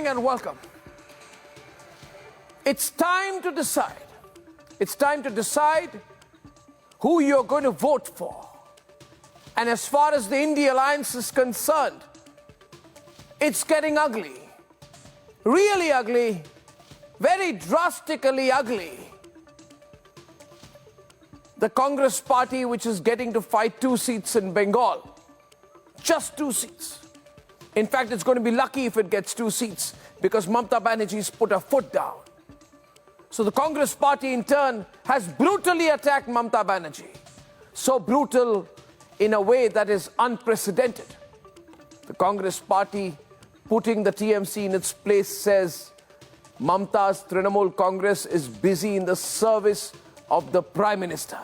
morning and welcome. It's time to decide. It's time to decide who you're going to vote for. And as far as the INDI alliance is concerned, it's getting ugly. Really ugly. Very drastically ugly. The Congress party, which is getting to fight 2 seats in Bengal. Just 2 seats. In fact, it's going to be lucky if it gets 2 seats because Mamata Banerjee's put her foot down. So the Congress party in turn has brutally attacked Mamata Banerjee. So brutal in a way that is unprecedented. The Congress party putting the TMC in its place says Mamata's Trinamool Congress is busy in the service of the Prime Minister.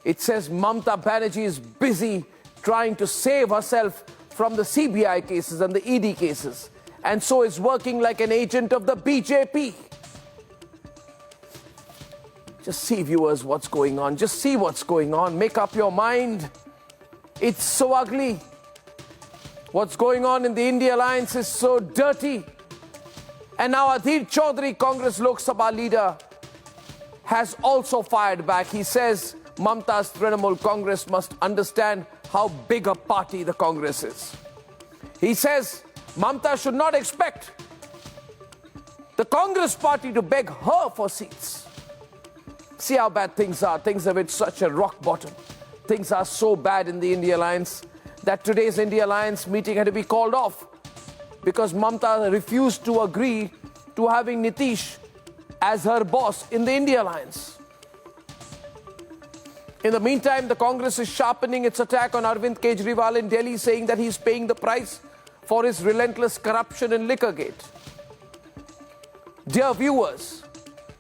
It says Mamata Banerjee is busy trying to save herself from the CBI cases and the ED cases, and so is working like an agent of the BJP. Just see, viewers, what's going on. Just see what's going on. Make up your mind. It's so ugly. What's going on in the INDI alliance is so dirty. And now Adhir Chaudhary, Congress Lok Sabha leader, has also fired back. He says Mamata's Trinamool Congress must understand how big a party the Congress is. He says Mamata should not expect the Congress party to beg her for seats. See how bad things are. Things have hit such a rock bottom. Things are so bad in the INDI alliance that today's INDI alliance meeting had to be called off because Mamata refused to agree to having Nitish as her boss in the INDI alliance. In the meantime, the Congress is sharpening its attack on Arvind Kejriwal in Delhi, saying that he's paying the price for his relentless corruption in Liquorgate. Dear viewers,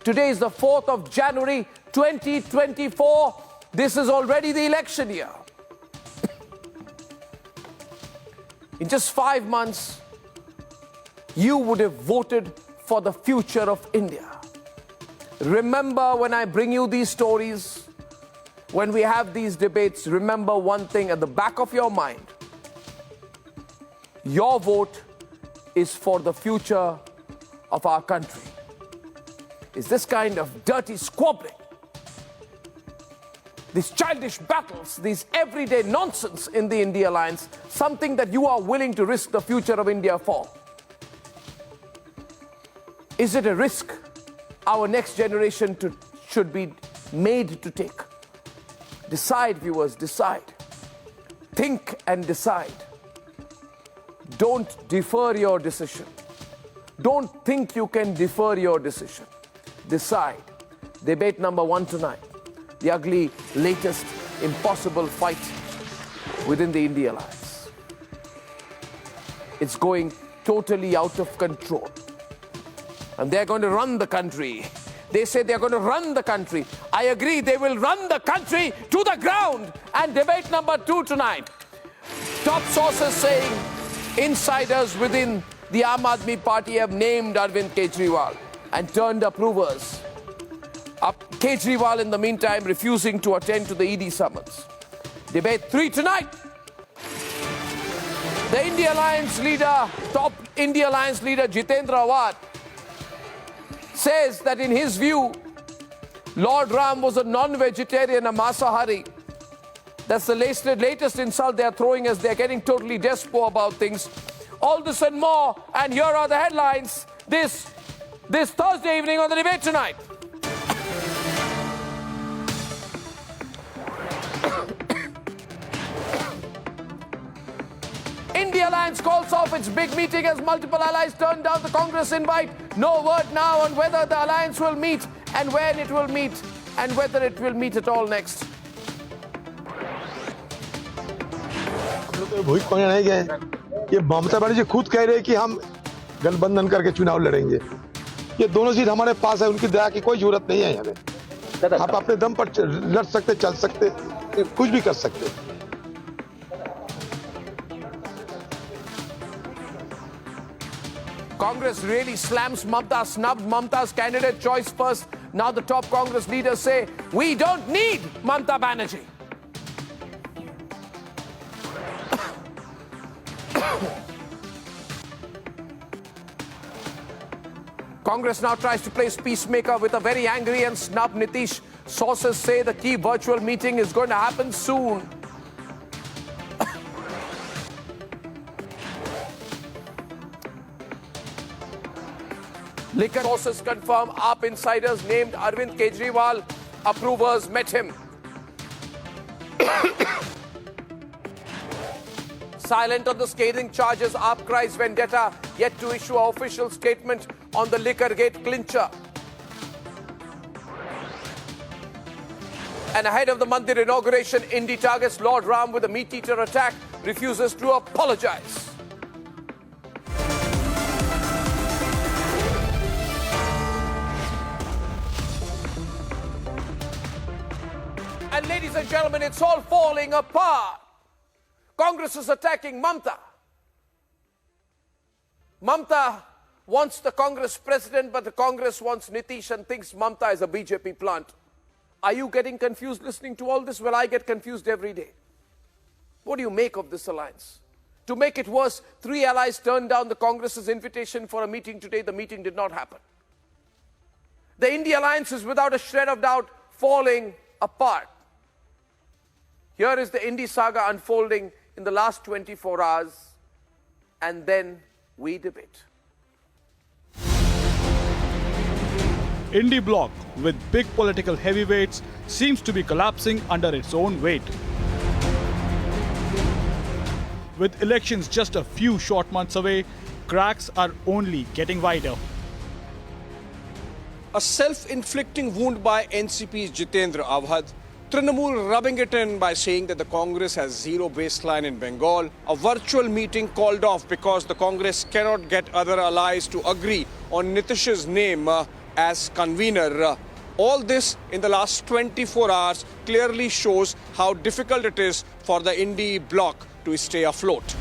today is the 4th of January 2024. This is already the election year. In just 5 months, you would have voted for the future of India. Remember, when I bring you these stories, when we have these debates, remember one thing at the back of your mind. Your vote is for the future of our country. Is this kind of dirty squabbling, these childish battles, these everyday nonsense in the INDI alliance, something that you are willing to risk the future of India for? Is it a risk our next generation should be made to take? Decide, viewers, decide. Think and decide. Don't defer your decision. Don't think you can defer your decision. Decide. Debate number 1 tonight. The ugly, latest, impossible fight within the INDI alliance. It's going totally out of control. And they're going to run the country. They say they're going to run the country. I agree, they will run the country to the ground. And debate number 2 tonight. Top sources saying insiders within the Aam Aadmi Party have named Arvind Kejriwal and turned approvers. Kejriwal, in the meantime, refusing to attend to the ED summons. Debate 3 tonight. The INDI alliance leader, top INDI alliance leader, Jitendra Awad, says that in his view, Lord Ram was a non-vegetarian, a Masahari. That's the latest insult they're throwing as they're getting totally despo about things. All this and more, and here are the headlines this Thursday evening on the debate tonight. INDI alliance calls off its big meeting as multiple allies turn down the Congress invite. No word now on whether the alliance will meet and when it will meet and whether it will meet at all next. ये ममता बनर्जी खुद कह रहे हैं कि हम गठबंधन करके चुनाव लड़ेंगे। ये दोनों सीट हमारे पास है, उनकी दया की कोई जरूरत नहीं है। हमें आप अपने दम पर लड़ सकते, चल सकते, कुछ भी कर सकते। Congress really slams Mamata, snubbed Mamata's candidate choice first. Now the top Congress leaders say, we don't need Mamata Banerjee. Congress now tries to play peacemaker with a very angry and snub Nitish. Sources say the key virtual meeting is going to happen soon. Liquor sources confirm AAP insiders named Arvind Kejriwal approvers met him. Silent on the scathing charges, AAP cries vendetta, yet to issue an official statement on the Liquorgate clincher. And ahead of the Mandir inauguration, INDI targets Lord Ram with a meat-eater attack, refuses to apologize. And ladies and gentlemen, it's all falling apart. Congress is attacking Mamta. Mamta wants the Congress president, but the Congress wants Nitish and thinks Mamta is a BJP plant. Are you getting confused listening to all this? Well, I get confused every day. What do you make of this alliance? To make it worse, 3 allies turned down the Congress's invitation for a meeting today. The meeting did not happen. The INDI alliance is without a shred of doubt falling apart. Here is the INDI saga unfolding in the last 24 hours, and then we debate. INDI bloc, with big political heavyweights, seems to be collapsing under its own weight. With elections just a few short months away, cracks are only getting wider. A self-inflicting wound by NCP's Jitendra Avhad, Trinamool rubbing it in by saying that the Congress has zero baseline in Bengal, a virtual meeting called off because the Congress cannot get other allies to agree on Nitish's name as convener. All this in the last 24 hours clearly shows how difficult it is for the INDI bloc to stay afloat.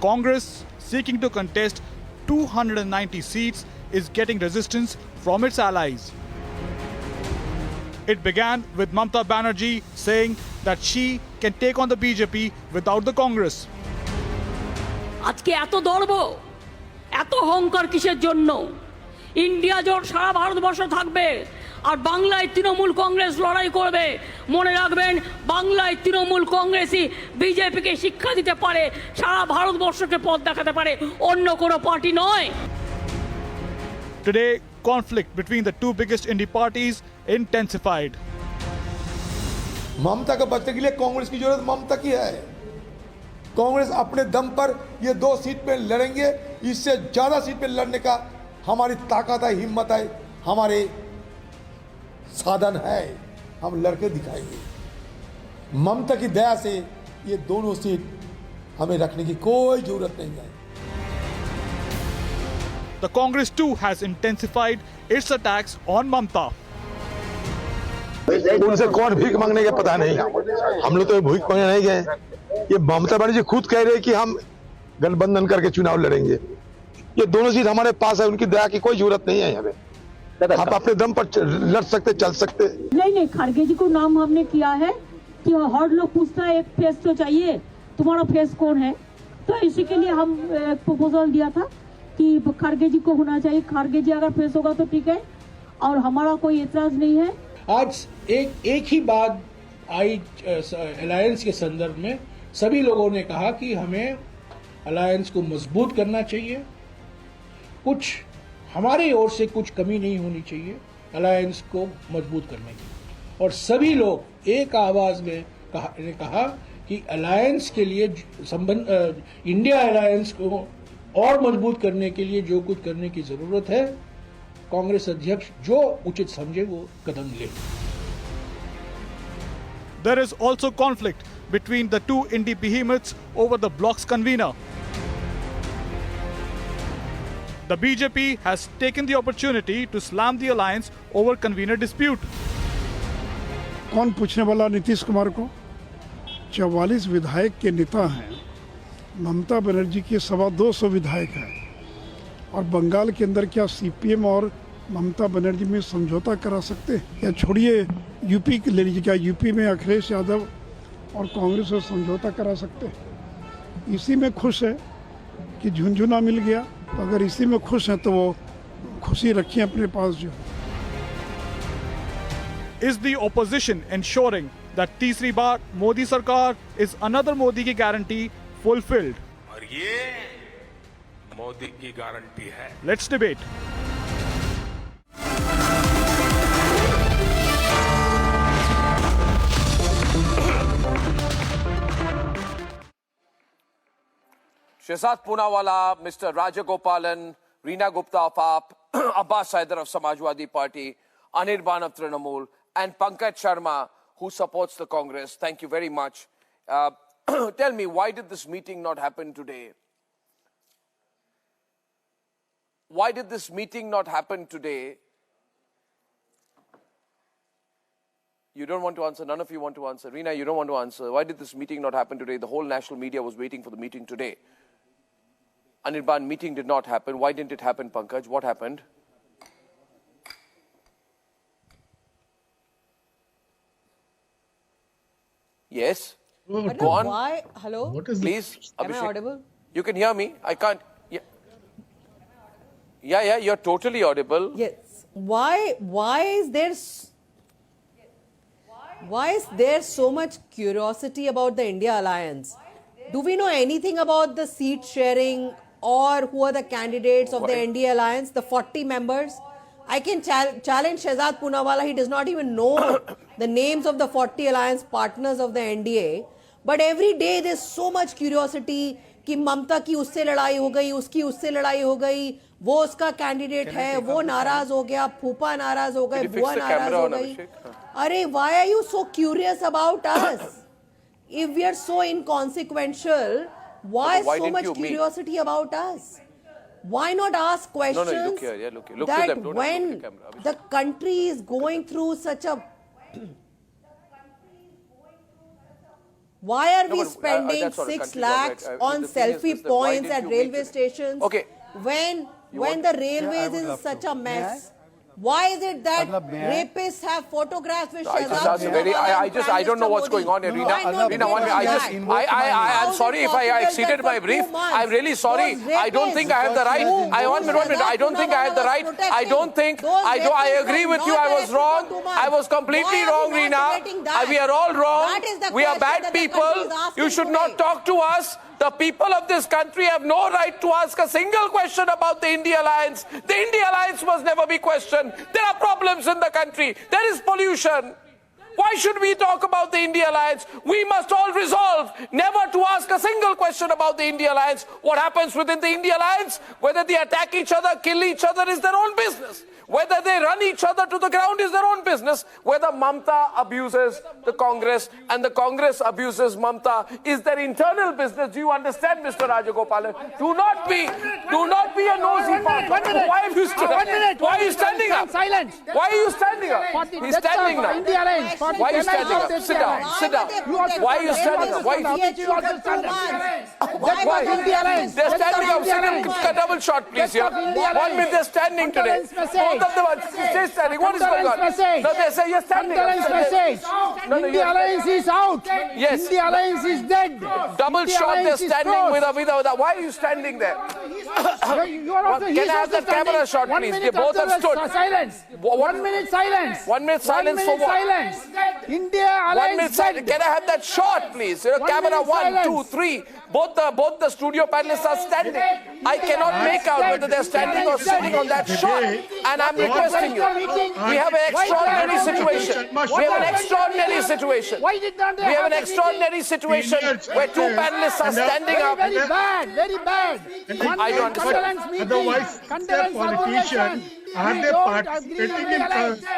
Congress, seeking to contest 290 seats, is getting resistance from its allies. It began with Mamata Banerjee saying that she can take on the BJP without the Congress. আজকে এত দর্ব এত অহংকার কিসের জন্য India জোট সারা ভারতবর্ষে থাকবে আর বাংলায় তৃণমূল কংগ্রেস লড়াই করবে মনে রাখবেন বাংলায় তৃণমূল কংগ্রেসই বিজেপিকে শিক্ষা দিতে পারে সারা ভারতবর্ষকে পথ দেখাতে পারে অন্য কোনো পার্টি নয় Today, conflict between the two biggest INDI parties intensified. ममता का बचने के लिए कांग्रेस की जरूरत ममता की है कांग्रेस अपने दम पर ये 2 सीट पे लड़ेंगे इससे ज्यादा सीट पे लड़ने का हमारी ताकत है हिम्मत है हमारे साधन है हम लड़के दिखाएंगे ममता की दया से ये दोनों सीट हमें रखने की कोई जरूरत नहीं है The Congress too has intensified its attacks on Mamata. उनसे कौन भीख मांगने का पता नहीं हम लोग तो भीख मांगने नहीं गए ये ममता बनर्जी खुद कह रहे हैं कि हम गठबंधन करके चुनाव लड़ेंगे ये दोनों सीट हमारे पास है उनकी दया की कोई जरूरत नहीं है हमें आप अपने दम पर लड़ सकते चल सकते नहीं खारगे जी को नाम हमने किया है कि हर लोग पूछता है एक फेस तो चाहिए तुम्हारा फेस कौन है तो इसी के लिए हम एक प्रपोजल दिया था कि खारगे जी को होना चाहिए खारगे जी अगर फेस होगा तो ठीक है और हमारा कोई एतराज नहीं है आज एक ही बात आई अलायंस के संदर्भ में सभी लोगों ने कहा कि हमें अलायंस को मजबूत करना चाहिए कुछ हमारी ओर से कुछ कमी नहीं होनी चाहिए अलायंस को मजबूत करने की और सभी लोग एक आवाज में कहा कि अलायंस के लिए इंडिया अलायंस को और मजबूत करने के लिए जो कुछ करने की जरूरत है कांग्रेस अध्यक्ष जो उचित समझे वो कदम ले There is also conflict between the two INDI behemoths over the bloc's convener. The BJP has taken the opportunity to slam the alliance over convener dispute. कौन पूछने वाला नीतीश कुमार को 44 विधायक के नेता हैं ममता बनर्जी के 225 विधायक हैं और बंगाल के अंदर क्या सीपीएम और ममता बनर्जी में समझौता करा सकते हैं या छोड़िए यूपी ले लीजिए क्या यूपी में अखिलेश यादव और कांग्रेस से समझौता करा सकते हैं इसी में खुश है कि झुंझुना मिल गया तो अगर इसी में खुश हैं तो वो खुशी रखें अपने पास जो है। Is the opposition ensuring that तीसरी बार मोदी सरकार is another मोदी की guarantee fulfilled? और ये मोदी की गारंटी है। Let's debate. Shehzad Poonawala, Mr. Rajagopalan, Reena Gupta of AAP, Abbas Haider of Samajwadi Party, Anirban of Trinamool, and Pankaj Sharma, who supports the Congress. Thank you very much. Tell me, why did this meeting not happen today? Why did this meeting not happen today? You don't want to answer. None of you want to answer. Reena, you don't want to answer. Why did this meeting not happen today? The whole national media was waiting for the meeting today. Anirban meeting did not happen. Why didn't it happen, Pankaj? What happened? Yes? Go on. Why? Hello? What is Please, Am I Abhishek. audible? You can hear me. I can't. Yeah, you're totally audible. Yes. Why is there so much curiosity about the India alliance? Do we know anything about the seat sharing or who are the candidates of the NDA alliance, the 40 members? I can challenge Shehzad Poonawala. He does not even know the names of the 40 alliance partners of the NDA. But every day there's so much curiosity कि ममता की उससे लड़ाई हो गई, उसकी उससे लड़ाई हो गई, वो उसका कैंडिडेट है, वो नाराज हो गया, फूफा नाराज हो गए, बुआ नाराज हो गई. अरे, why are you so curious about us? If we are so inconsequential, why so much curiosity about us? Why not ask questions look here, look to that them. Don't when look at the camera, the country is going through such a... Why are we spending 6 lakhs on selfie points at railway stations? Okay. When the railways is in such a mess? Why is it that rapists have photographs with Shehzad Poonawala? I don't know what's going on here, Reena. I'm sorry if I exceeded my brief. I'm really sorry. I don't think I have the right. One minute. I don't think I have the right. I agree with you. I was wrong. I was completely wrong, Reena. We are all wrong. We are bad people. You should not talk to us. The people of this country have no right to ask a single question about the India alliance. The India alliance must never be questioned. There are problems in the country. There is pollution. Why should we talk about the India alliance? We must all resolve never to ask a single question about the India alliance. What happens within the India alliance, whether they attack each other, kill each other, is their own business. Whether they run each other to the ground is their own business. Whether Mamta abuses the Congress and the Congress abuses Mamta is their internal business. Do you understand, Mr. Rajagopalan? Do not be a nosy part. Why are you standing up? Silence. Why are you standing up? He's standing now. Why are you standing up? Sit down. Why are you standing up? Why? They're standing up. Sit a double shot, please. Here. 1 minute. They're standing today. Both of them are stay standing. What is going on? No, they say you're standing up. India alliance is out. Yes. India alliance is dead. Double shot. They're standing with a. Why are you standing there? You are also. Can I have that camera shot, please? They both have stood. Silence. 1 minute silence. 1 minute silence for what? Silence. India alliance. 1 minute silence. Can I have that shot, please? Camera 1, 2, 3. Both the studio panelists are standing. I cannot make out whether they're standing or sitting on that shot. And I'm requesting you. We have an extraordinary situation. We have an extraordinary situation. Why did not We have an extraordinary situation where two panelists are standing up. Very bad. Very bad. I don't understand. Otherwise, the politician, are they participating in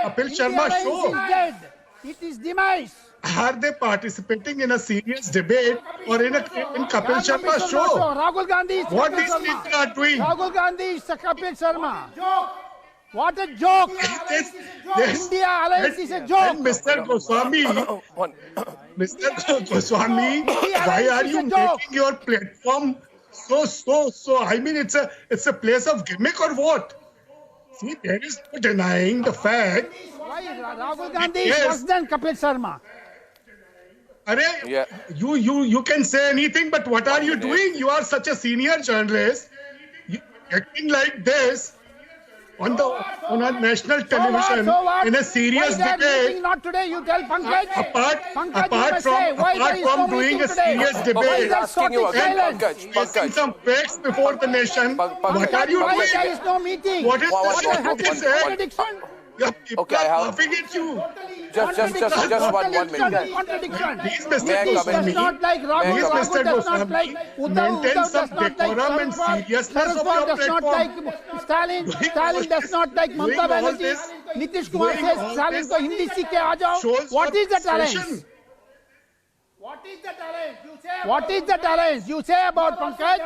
Kapil Sharma show? It is demise. Are they participating in a serious debate or in Kapil Sharma show? Rahul Gandhi is What these people are doing? Rahul Gandhi is Kapil Sharma. What a joke! India alliance is a joke. And Mr. Goswami, why are you making your platform so? I mean, it's a place of gimmick or what? See, there is no denying the fact. Why Rahul Gandhi is worse than Kapil Sharma? Yeah. You can say anything, but what are you doing? You are such a senior journalist. You acting like this. on a national television in a serious debate. Not today, you tell Pankaj. Apart from doing a serious debate and facing some facts before the nation, what are you doing? There is no meeting. What is this contradiction? Okay, I have. Just one minute. Contradiction. Please, Mr. Goswami, maintain some decorum and seriousness of your platform. Stalin does not like Mamata Banerjee. Nitish Kumar says Stalin ko Hindi seekh ke aa jao. What is the challenge? What is the challenge? You say about Pankaj?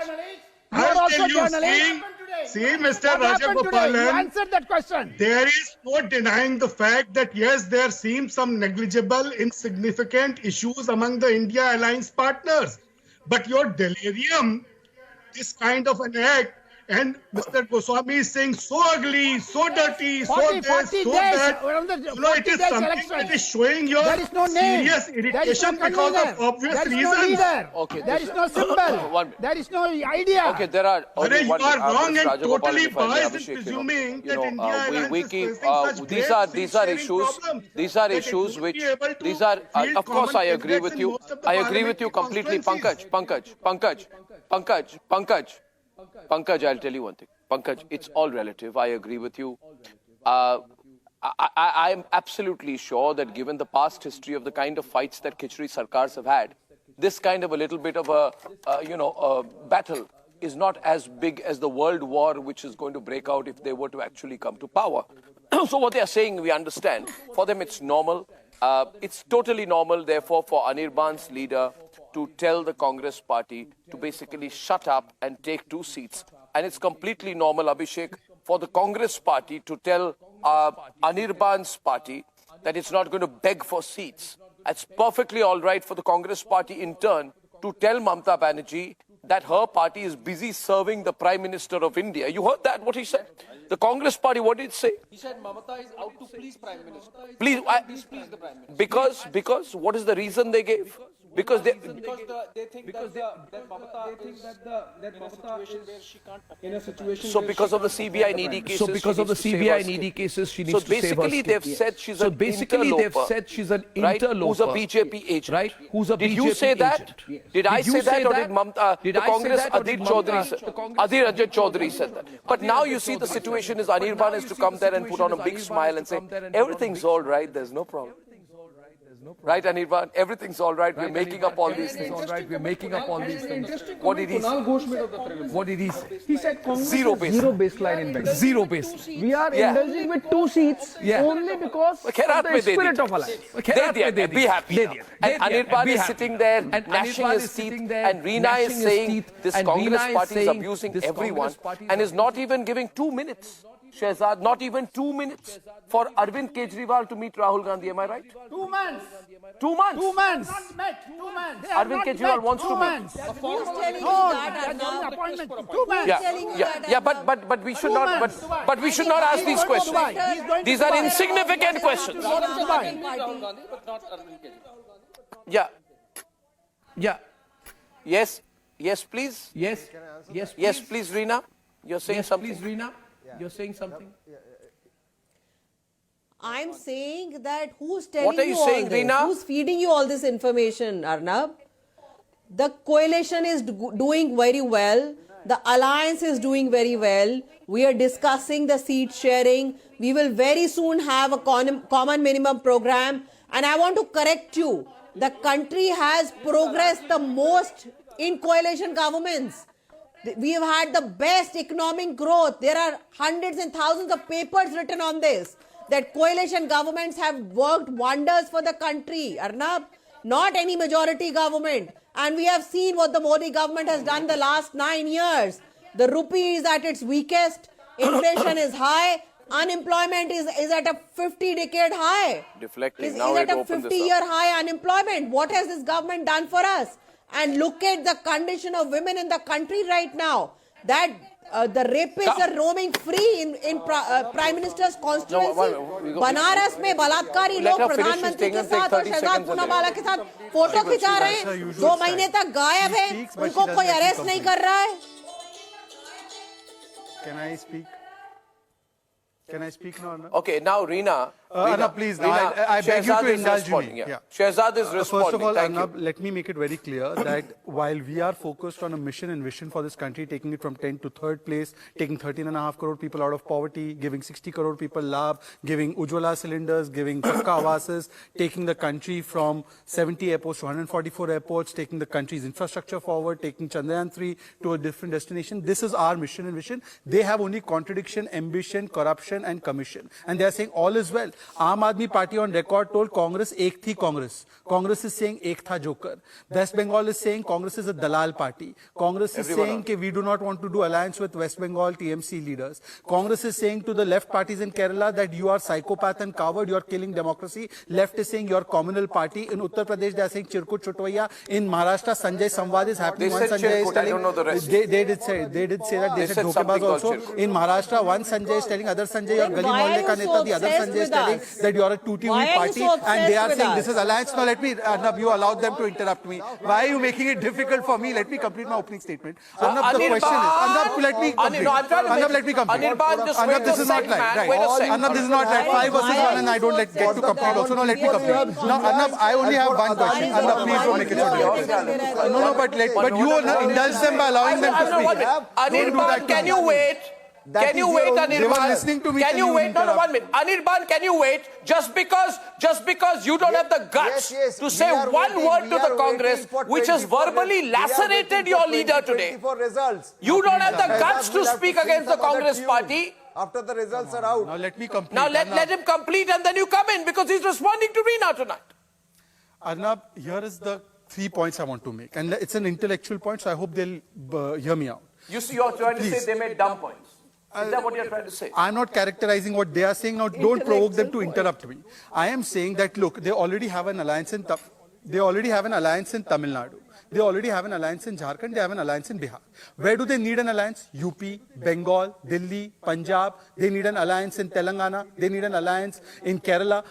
You are also journalist. See, Mr. Rajagopalan, answer that question. There is no denying the fact that yes, there seems some negligible, insignificant issues among the India alliance partners. But your delirium, this kind of an act, and Mr. Goswami is saying so ugly, so dirty, so this, so that. It is something that is showing your serious irritation because of obvious reasons. Okay, there is no symbol. There is no idea. Okay, there are. You are wrong and totally biased in presuming that India we keep these are issues which these are. Of course, I agree with you. I agree with you completely, Pankaj, I'll tell you one thing. Pankaj, it's all relative. I agree with you. I am absolutely sure that given the past history of the kind of fights that Khichdi Sarkars have had, this kind of a little bit of a battle is not as big as the world war which is going to break out if they were to actually come to power. So what they are saying, we understand. For them, it's normal. It's totally normal, therefore, for Anirban's leader to tell the Congress party to basically shut up and take 2 seats. And it's completely normal, Abhishek, for the Congress party to tell Anirban's party that it's not going to beg for seats. It's perfectly all right for the Congress party in turn to tell Mamata Banerjee that her party is busy serving the Prime Minister of India. You heard that, what he said? The Congress party, what did it say? He said Mamata is out to please Prime Minister. Please the Prime Minister. Because what is the reason they gave? Because they think that Mamata is in a situation. So because of the CBI and ED cases. So because of the CBI and ED cases, she needs to save her. So basically, they've said she's an interloper. Who's a BJP agent. Right? Who's a BJP agent. Did you say that? Did I say that, or did Mamata? The Congress Adhir Chaudhary said that. But now you see the situation is Anirban is to come there and put on a big smile and say everything's all right. There's no problem. Right, Anirban? Everything's all right. We're making up all these things. We're making up all these things. What did he say? What did he say? He said Congress zero baseline in Bengal. Zero baseline. We are indulging with 2 seats only because of the spirit of alliance. Be happy. And Anirban is sitting there gnashing his teeth, and Reena is saying this Congress party is abusing everyone and is not even giving 2 minutes. Shehzad, not even 2 minutes for Arvind Kejriwal to meet Rahul Gandhi. Am I right? 2 months. 2 months. 2 months. 2 months. Arvind Kejriwal wants to meet. Who's telling you that, appointment. 2 months. But we should not. But we should not ask these questions. These are insignificant questions. Yeah. Yes, please. Yes, please, Reena. You're saying something. Please, Reena. You're saying something. I'm saying that who's telling what are you saying, all this? Reena? Who's feeding you all this information, Arnab? The coalition is doing very well. The alliance is doing very well. We are discussing the seat sharing. We will very soon have a common minimum program. And I want to correct you. The country has progressed the most in coalition governments. We have had the best economic growth. There are hundreds and thousands of papers written on this, that coalition governments have worked wonders for the country. Arnab, not any majority government. And we have seen what the Modi government has done the last 9 years. The rupee is at its weakest. Inflation is high. Unemployment is at a 50-decade high. Deflecting. Is at a 50-year high unemployment. What has this government done for us? And look at the condition of women in the country right now. That the rapists are roaming free in Prime Minister's constituency. Banaras में बलात्कारी लोग प्रधानमंत्री के साथ और शहजाद पूनावाला के साथ photo खिंचा रहे हैं. 2 महीने तक गायब है. उनको कोई अरेस्ट नहीं कर रहा है. Can I speak? Can I speak now, Arnab? Okay, now Reena. Arnab, please, now Reena, I beg you Shehzad to is indulge responding, me. yeah. Shehzad is responding. First of all, Thank Arnab, you. let me make it very clear that while we are focused on a mission and vision for this country, taking it from 10th to 3rd place, taking 13.5 crore people out of poverty, giving 60 crore people labh, giving Ujjwala cylinders, giving Pakka Avasas, taking the country from 70 airports to 144 airports, taking the country's infrastructure forward, taking Chandrayaan 3 to a different destination. This is our mission and vision. They have only contradiction, ambition, corruption and commission. And they are saying all is well. Aam Aadmi Party on record told Congress, ek thi Congress. Congress is saying ek tha Joker. West Bengal is saying Congress is a Dalal party. Congress is saying that we do not want to do alliance with West Bengal TMC leaders. Congress is saying to the left parties in Kerala that you are psychopath and coward, you are killing democracy. Left is saying you are communal party. In Uttar Pradesh they are saying Chirkut Chutwaya. In Maharashtra Sanjay Samvad is happening. They said Chirkut, I don't know the rest. They did say that. They said Dhokebaz also. In Maharashtra, one Sanjay is telling other Sanjay, your Gali Mohalle ka neta, the other Sanjay is telling that you are a tutti-frutti party, and they are saying this is alliance. Now let me, Arnab, you allowed them to interrupt me. Why are you making it difficult for me? Let me complete my opening statement. Arnab, the question is, Arnab, let me complete. Arnab, let me complete. Arnab, this is not right. Arnab, this is not right. 5 versus 1 and I don't get to complete also. No, let me complete. Now, Arnab, I only have one question. Arnab, please don't make it so. No, but you indulge them by allowing them to speak. Anirban, can you wait? Can you wait, Anirban? Can you wait? No, 1 minute. Anirban, can you wait? Just because you don't have the guts to say one word to the Congress, which has verbally lacerated your leader today. You don't have the guts to speak against the Congress party. After the results are out. Now let me complete. Now let him complete and then you come in because he's responding to Reena tonight. Arnab, here is the 3 points I want to make. And it's an intellectual point, so I hope they'll hear me out. You see, you're trying to say they made dumb points. Is that what you're trying to say? I'm not characterizing what they are saying. Now, don't provoke them to interrupt me. I am saying that, look, they already have an alliance in Tamil Nadu. They already have an alliance in Jharkhand. They have an alliance in Bihar. Where do they need an alliance? UP, Bengal, Delhi, Punjab. They need an alliance in Telangana. They need an alliance in Kerala.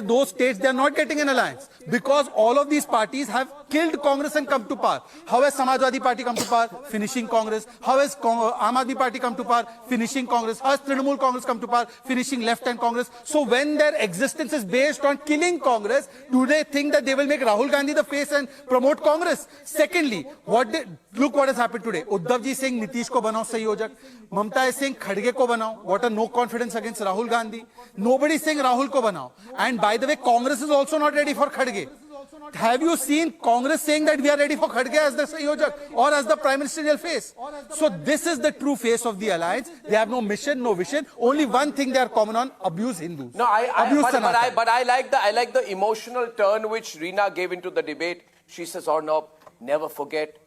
Those states, they are not getting an alliance because all of these parties have killed Congress and come to power. How has Samajwadi Party come to power? Finishing Congress. How has Aam Aadmi Party come to power? Finishing Congress. How has Trinamool Congress come to power? Finishing left-hand Congress. So when their existence is based on killing Congress, do they think that they will make Rahul Gandhi the face and promote Congress? Secondly, look what has happened today. Uddhav ji saying Nitish ko banao Sahiyojak. Mamta is saying Kharge ko banao. What a no confidence against Rahul Gandhi. Nobody is saying Rahul ko banao. And by the way, Congress is also not ready for Kharge. Have you seen Congress saying that we are ready for Kharge as the Sahiyojak or as the prime ministerial face? So this is the true face of the alliance. They have no mission, no vision. Only one thing they are common on: abuse Hindus. No, but I like the emotional turn which Reena gave into the debate. She says, Arnab, never forget,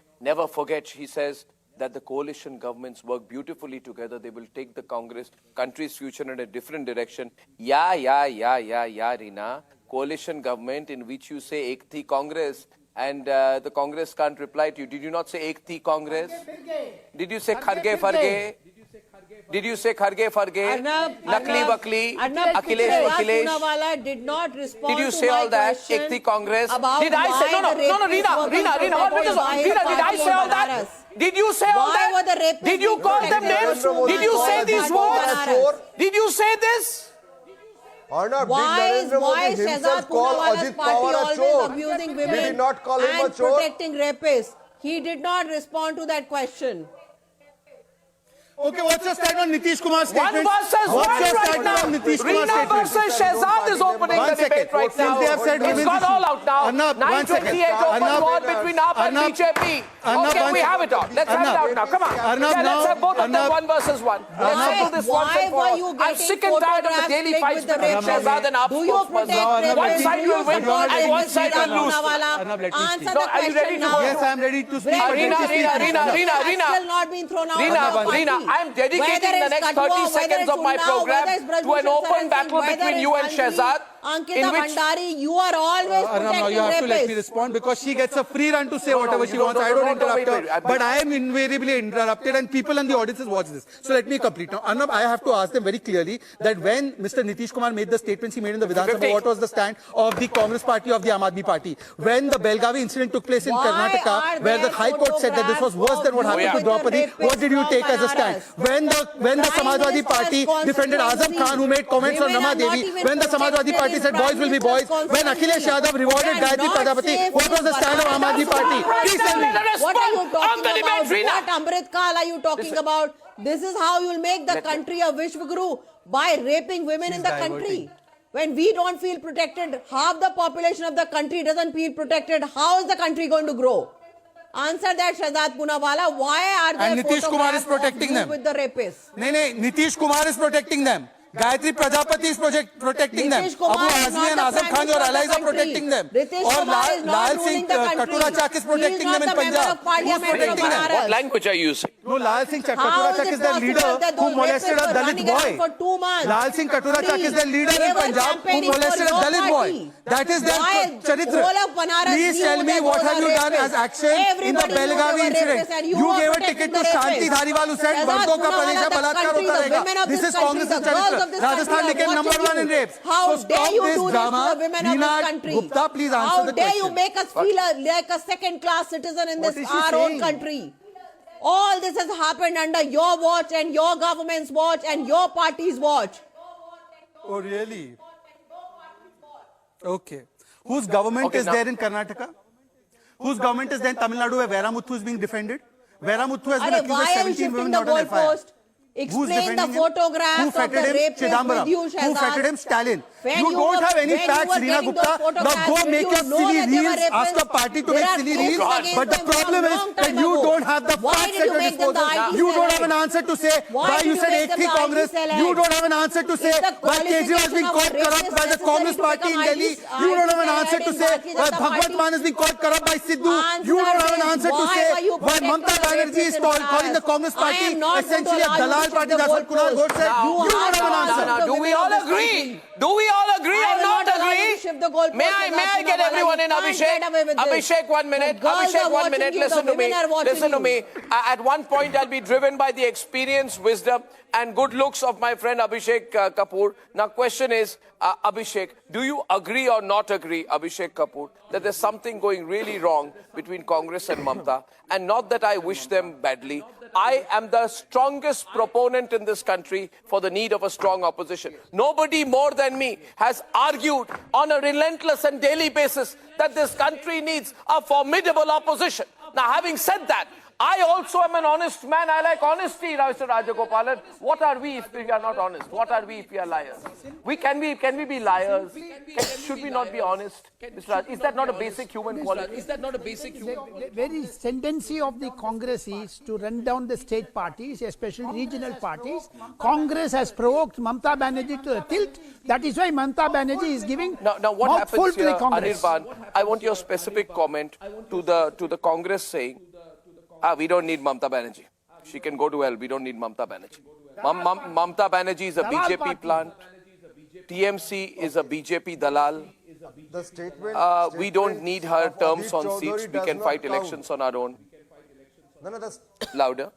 she says, that the coalition governments work beautifully together. They will take the country's future in a different direction. Yeah, Reena. Coalition government in which you say Ek Thi Congress and the Congress can't reply to you. Did you not say Ek Thi Congress? Did you say Kharge Farge? Did you say Kharge Farge? Nakli Bakli? Akhilesh Vakhilesh? Did not respond.Id you say all that? Ek Thi Congress? Did I say? No, Reena, did I say all that? Did you say all that? Did you call them names? Did you say these words? Did you say this? Arnab, why did Narendra Modi himself call Ajit Pawar a chore? Abusing women Did he not call him a chore? Protecting rapists? He did not respond to that question. Okay, what's your stand on Nitish Kumar's statement? One versus one right now. Reena versus Shehzad is opening the debate right now. It's gone all out now. 9:28 open war between AAP and BJP. Okay, we have it all. Let's have it out now. Come on. Let's have both of them one versus one. Let's settle this once and for all. I'm sick and tired of the daily fights between Shehzad and AAP spokesperson. One side will win and one side will lose. Are you ready to go? Yes, I'm ready to speak. Reena, I'm dedicating the next 30 seconds of my program to an open battle between you and Shehzad. Ankita Bhandari, you are always protecting you have to let me rapists. respond because she gets a free run to say whatever she wants. I don't interrupt her, but I am invariably interrupted and people in the audience watch this. So let me complete. Now, Arnab, I have to ask them very clearly that when Mr. Nitish Kumar made the statements he made in the Vidhan Sabha, what was the stand of the Congress party, of the Aam Aadmi party? When the Belgavi incident took place in Karnataka, where the High Court said that this was worse than what happened to Draupadi, what did you take as a stand? When the Samajwadi Party defended Azam Khan, who made comments on Rama Devi, when the Samajwadi Party said boys will be boys, when Akhilesh Yadav rewarded Gayatri Prajapati, what was the stand of Aam Aadmi Party? Please tell me. What are you talking about? What Amrit Kaal are you talking about? This is how you will make the country a Vishwaguru, by raping women in the country. When we don't feel protected, half the population of the country doesn't feel protected, how is the country going to grow? Answer that, Shahzad Poonawala. Why are there and Nitish Kumar is protecting them with the rapists? No, Nitish Kumar is protecting them. Gayatri Prajapati is protecting them. Abu Azmi and Azam Khan, your allies, are protecting them. Or Lal Singh Katurachak is protecting them in Punjab. Who's protecting them? What language are you using? No, Lal Singh Katurachak is their leader who molested a Dalit boy. Lal Singh Katurachak is their leader in Punjab who molested a Dalit boy. That is their charitra. Please tell me, what have you done as action in the Belgavi incident? You gave a ticket to Shanti Dhariwal who said, "Bardon ka panisha balatkar hota rahega." This is Congress's charitra. Rajasthan became #1 in rapes. How so dare you do drama. this to the women of this country? Gupta, please answer the question. How dare you make us feel like a second-class citizen in this our own country? All this has happened under your watch and your government's watch and your party's watch. Oh, really? Okay. Whose government is there in Karnataka? Whose government is there in Tamil Nadu where Vera Muthu is being defended? Vera Muthu has been accused of 17 women not on FIR. Explain the photographs of the rapist with you, Shahzad. Who fettered him? Stalin. When you don't have any facts, Reena getting Gupta. those Now go make your silly reels. Ask the party to make silly reels. But the problem is that you don't have the facts at your disposal. You don't have an answer to say why you said Ekthi Congress. You don't have an answer to say why Kejriwal has been caught corrupt by the Communist Party in Delhi. You don't have an answer to say why Bhagwat Mann has been caught corrupt by Sidhu. You don't have an answer to say why Mamta Banerjee is calling the Communist Party essentially a Dalal party. That's what Kumar said. You don't have an answer. Do we all agree? Do we all agree or not agree? May I get everyone in, Abhishek? Abhishek, 1 minute. Abhishek, 1 minute. Listen to me. Listen to me. At one point, I'll be driven by the experience, wisdom, and good looks of my friend Abhishek Kapoor. Now, question is, Abhishek, do you agree or not agree, Abhishek Kapoor, that there's something going really wrong between Congress and Mamta? And not that I wish them badly. I am the strongest proponent in this country for the need of a strong opposition. Nobody more than me has argued on a relentless and daily basis that this country needs a formidable opposition. Now, having said that, I also am an honest man. I like honesty, Mr. Rajagopalan. What are we if we are not honest? What are we if we are liars? Can we be liars? Should we not be honest? Mr. Raj, is that not a basic human quality? Is that not a basic human quality? The very tendency of the Congress is to run down the state parties, especially regional parties. Congress has provoked Mamta Banerjee to a tilt. That is why Mamta Banerjee is giving now what happens to the Congress. Anirban, I want your specific comment to the Congress saying, we don't need Mamta Banerjee. She can go to hell. We don't need Mamta Banerjee. Mamta Banerjee is a BJP plant. TMC is a BJP dalal. The statement, we don't need her terms on seats. We can fight elections on our own. Louder.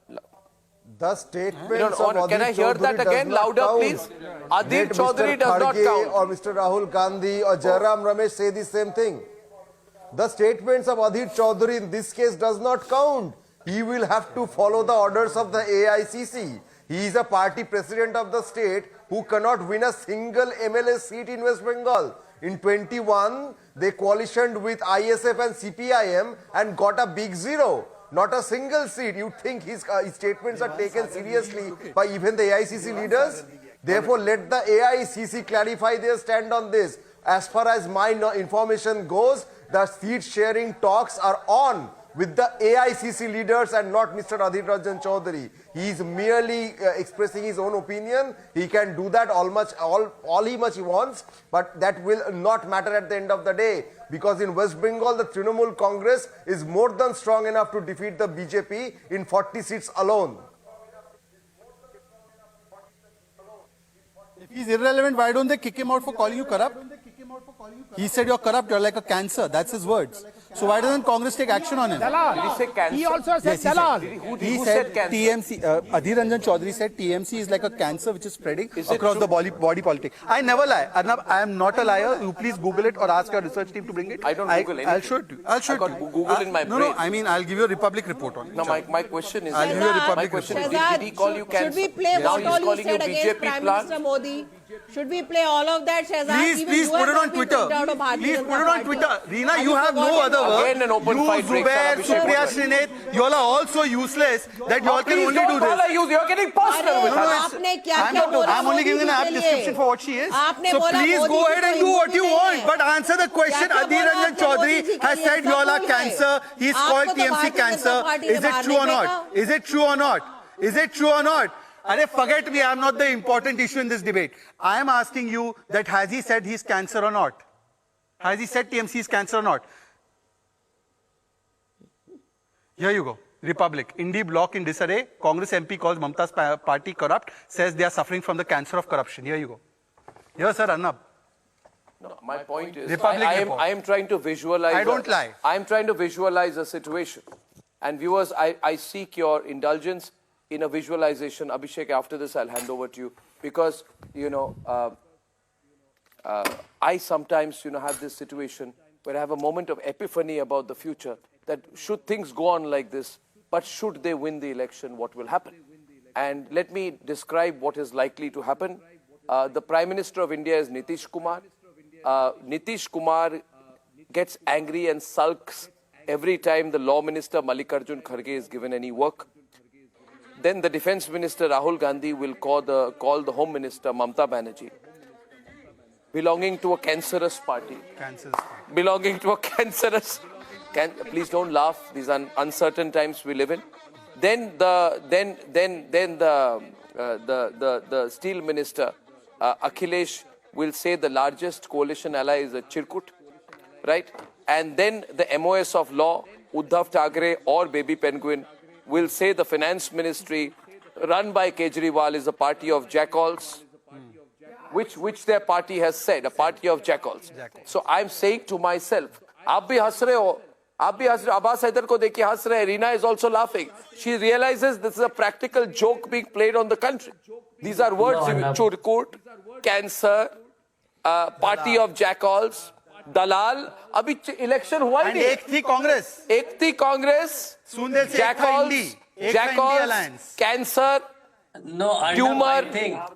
The statements of Adil can I hear that again? Louder, please. Adil Chaudhary does not count. Or Mr. Rahul Gandhi or Jairam Ramesh say the same thing. The statements of Adil Chaudhary in this case does not count. He will have to follow the orders of the AICC. He is a party president of the state who cannot win a single MLA seat in West Bengal. In 21, they coalitioned with ISF and CPIM and got a big zero. Not a single seat. You think his statements are taken seriously by even the AICC leaders? Therefore, let the AICC clarify their stand on this. As far as my information goes, the seat sharing talks are on with the AICC leaders and not Mr. Adhir Ranjan Chaudhary. He is merely expressing his own opinion. He can do that all he wants, but that will not matter at the end of the day, because in West Bengal, the Trinamool Congress is more than strong enough to defeat the BJP in 40 seats alone. If he's irrelevant, why don't they kick him out for calling you corrupt? He said you're corrupt, you're like a cancer. That's his words. So why doesn't Congress take action on him? Dalal. Did he say cancer? He also said Yes, he Dalal. said. Who said cancer? TMC, Adhir Ranjan Chaudhary said TMC is like a cancer which is spreading across the body politic. I never lie. Arnab, I am not a liar. You please Google it or ask your research team to bring it. I don't Google anything. I'll show it to you. I'll show it to you. Google in my brain. No, I mean, I'll give you a Republic report on it. No, my question is, I'll give you a Shehzad, Republic question is, report. did he call you cancer? Should we play Now what he's all you calling said against BJP Prime plant? Minister Modi? Should we play all of that, Shehzad? Even Please you put have it not on been Twitter. kicked out of Bharatiya Please Janata put it on Party. Twitter. Reena, Have you have no forgotten? other work. Again, an open you, fight breaks Zubair, out. Abhishek Supriya Banerjee. Srinath, you all are all so useless that you all can Please only don't do call this. her you're getting personal with her. आपने क्या-क्या बोला I'm only Modi giving an ji app के लिए? description for what she is. आपने So बोला please Modi go ji ahead तो and do Hindu what you नहीं want. है। But answer the question. क्या-क्या Adhir बोला Ranjan आपने Chaudhary मोदी जी के has लिए? said you all are सब भूल गए। cancer. He's called आपको तो TMC भारतीय cancer. जनता पार्टी Is ने it बाहर true or नहीं not? फेंका। Is it true or not? Is it true or not? Arey, forget me. I'm not the important issue in this debate. I am asking you that has he said he's cancer or not? Has he said TMC is cancer or not? Here you go. Republic. INDI block in disarray. Congress MP calls Mamta's party corrupt. Says they are suffering from the cancer of corruption. Here you go. Here, sir, Arnab. No, my point is, Republic I am trying to visualize. I don't lie. I am trying to visualize a situation. And viewers, I seek your indulgence in a visualization. Abhishek, after this, I'll hand over to you. Because, I sometimes, have this situation where I have a moment of epiphany about the future, that should things go on like this, but should they win the election, what will happen? And let me describe what is likely to happen. The Prime Minister of India is Nitish Kumar. Nitish Kumar gets angry and sulks every time the Law Minister Mallikarjun Kharge is given any work. Then the Defence Minister Rahul Gandhi will call the Home Minister Mamta Banerjee, belonging to a cancerous party. Belonging to a cancerous. Please don't laugh. These are uncertain times we live in. Then the Steel Minister Akhilesh will say the largest coalition ally is a Chirkut, right? And then the MOS of law, Uddhav Thackeray or Baby Penguin, will say the finance ministry run by Kejriwal is a party of jackals, which their party has said, a party of jackals. So I'm saying to myself, आप भी हंस रहे हो, Abbas Haider को देख के हंस रहे हैं. Reena is also laughing. She realizes this is a practical joke being played on the country. These are words: Churkut, cancer, party of jackals, dalal. अभी election हुआ ही नहीं. एक थी कांग्रेस. एक थी Congress. Jackals, cancer. No, tumor.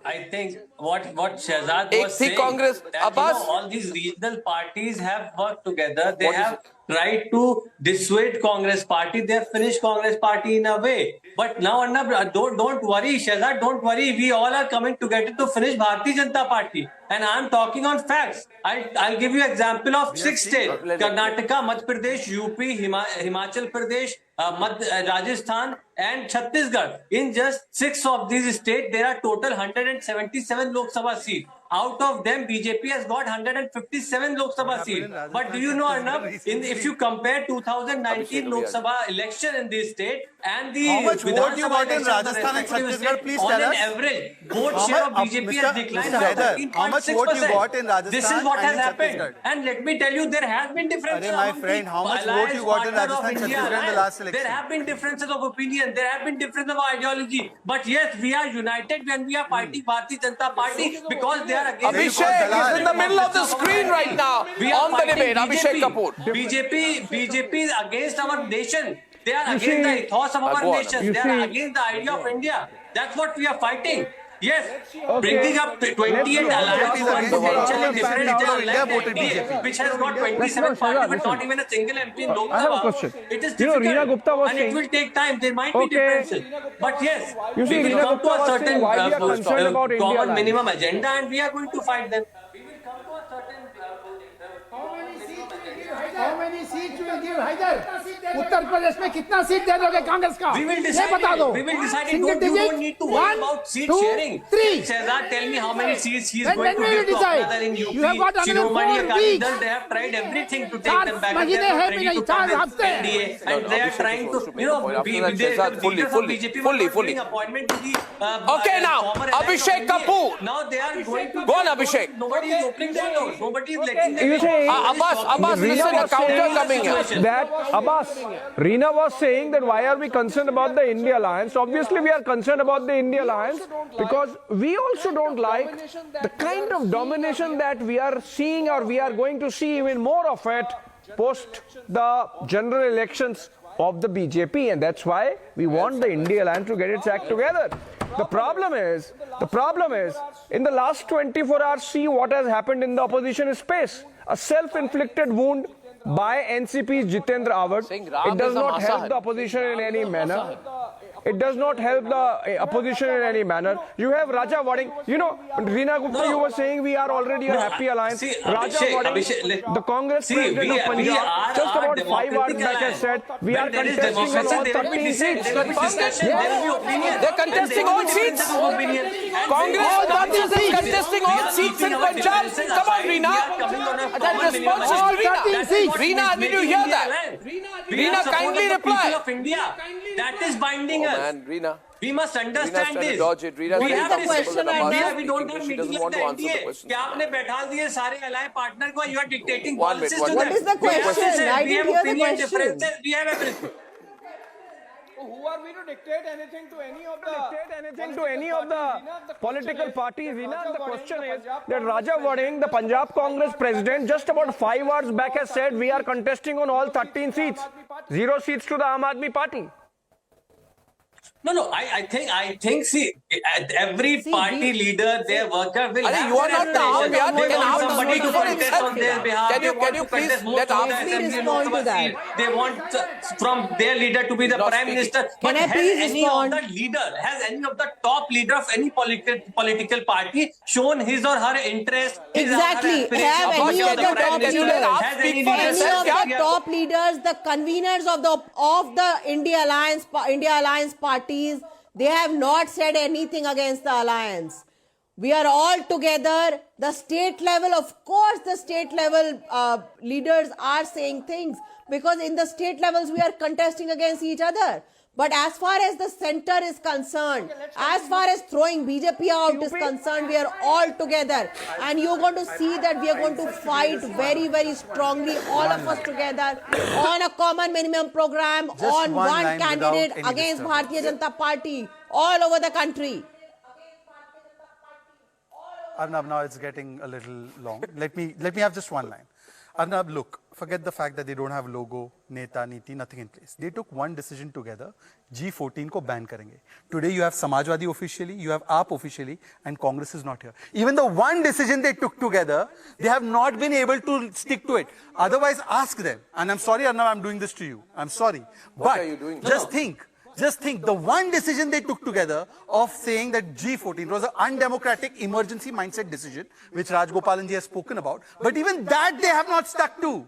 I think what Shehzad was saying, Congress, that Abbas, all these regional parties have worked together. They have tried to dissuade Congress party. They have finished Congress party in a way. But now, Arnab, don't worry, Shehzad, don't worry. We all are coming together to finish Bharatiya Janata Party. And I'm talking on facts. I'll give you example of 6 states: Karnataka, Madhya Pradesh, UP, Himachal Pradesh, Rajasthan and Chhattisgarh. In just 6 of these states, there are total 177 Lok Sabha seats. Out of them, BJP has got 157 Lok Sabha seats. But do you know, Arnab, if you compare 2019 Lok Sabha election in this state and the how much vote you got in election Rajasthan and Chhattisgarh, please on tell an us. average, vote share of BJP has declined by 13.6%. How much vote you got in Rajasthan? This is what has and happened. And let me tell you, there has been differences. My friend, how much vote you got in Rajasthan and Chhattisgarh in the last election? There have been differences of opinion. There have been differences of ideology. But yes, we are united when we are fighting Bharatiya Janata Party because they are against. Abhishek is in the middle of the screen right now We are on the debate. Abhishek Kapoor. BJP is against our nation. They are against the ethos of our nation. They are against the idea of India. That's what we are fighting. Yes, bringing up 28 alliances who are potentially different which has got 27 parties but not even a single MP in Lok Sabha. It is difficult and it will take time. There might be differences. But yes, we will come to a certain common minimum agenda and we are going to fight them. We will come to a certain How many seats you will give Haider? Uttar Pradesh में कितना seat दे दोगे कांग्रेस का? We will ये decide बता दो. it. We will decide it. Single You digit. don't need to worry 1, about seat 2, sharing. 3. Shehzad, tell me how many seats he is When going to will give you to decide? another in UP. You have got another Shiromani 4 Akali weeks. Dal, they have tried everything to take 4 them back. महीने They are हैं not भी ready नहीं, to 4 come with हफ्ते हैं. NDA. And they are trying to, you know, the leaders of BJP were not giving appointment to the Okay, now, former allies of Abhishek NDA. Kapoor. Now they are going to... Go on, Abhishek. Nobody is opening their doors. Nobody is letting them You in. say- Abbas, listen, a counter coming here. That Abbas, Reena was saying that why are we concerned about the India alliance? Obviously, we are concerned about the India alliance because we also don't like the kind of domination that we are seeing, or we are going to see even more of it post the general elections of the BJP, and that's why we want the India alliance to get its act together. The problem is, in the last 24 hours, see what has happened in the opposition space. A self-inflicted wound by NCP's Jitendra Awad. It does not help the opposition in any manner. It does not help the opposition in any manner. You have Raja Wading. You know, Reena Gupta, you were saying we are already a happy alliance. See, Raja Wading, the Congress president of Punjab, just about 5 hours back has said we are contesting on all 13 seats. They're contesting all seats. Congress is contesting all seats in Punjab. Come on, Reena. That response is to Reena. Reena, did you hear that? Reena, kindly reply. Of India. That is binding us. Man, Reena. We must understand this. Reena, We have the question, we don't have she doesn't meetings want to like answer the NDA. question. क्या आपने बैठा दिए सारे allied partner को? You are dictating One policies minute, to one them. What is the question? I We didn't have hear the opinion question. differences. We have everything. Who are we to dictate anything to any of the political parties? Reena, the question is that Raja Wading, the Punjab Congress president, just about 5 hours back has said we are contesting on all 13 seats. 0 seats to the Aam Aadmi Party. No, I think, see, every party leader, their worker will have you are their not the arm, aspirations. they They can want ask somebody to for contest itself. on their behalf. Can They you want to please contest let most of the Ask me assembly respond to Lok Sabha that. seat. They want from their leader to be the Not prime speaking. minister. Can But I has please any of respond? the leader, has any of the top leader of any political party shown his or her interest? Exactly. Have any of the top leaders, any of the top leaders, the conveners of the India Alliance parties, they have not said anything against the alliance. We are all together. The state level, of course, the state level leaders are saying things because in the state levels we are contesting against each other. But as far as the center is concerned, as far as throwing BJP out is concerned, we are all together. And you're going to see that we are going to fight very, very strongly, all of us together, on a common minimum program, on one candidate against Bharatiya Janata Party, all over the country. Arnab, now it's getting a little long. Let me have just one line. Arnab, look, forget the fact that they don't have logo, neta, niti, nothing in place. They took one decision together, G14 ko ban karenge. Today you have Samajwadi officially, you have AAP officially, and Congress is not here. Even the one decision they took together, they have not been able to stick to it. Otherwise, ask them. And I'm sorry, Arnab, I'm doing this to you. I'm sorry. What are you doing? Just think, the one decision they took together of saying that G14 was an undemocratic emergency mindset decision, which Raj Gopalanji has spoken about, but even that they have not stuck to.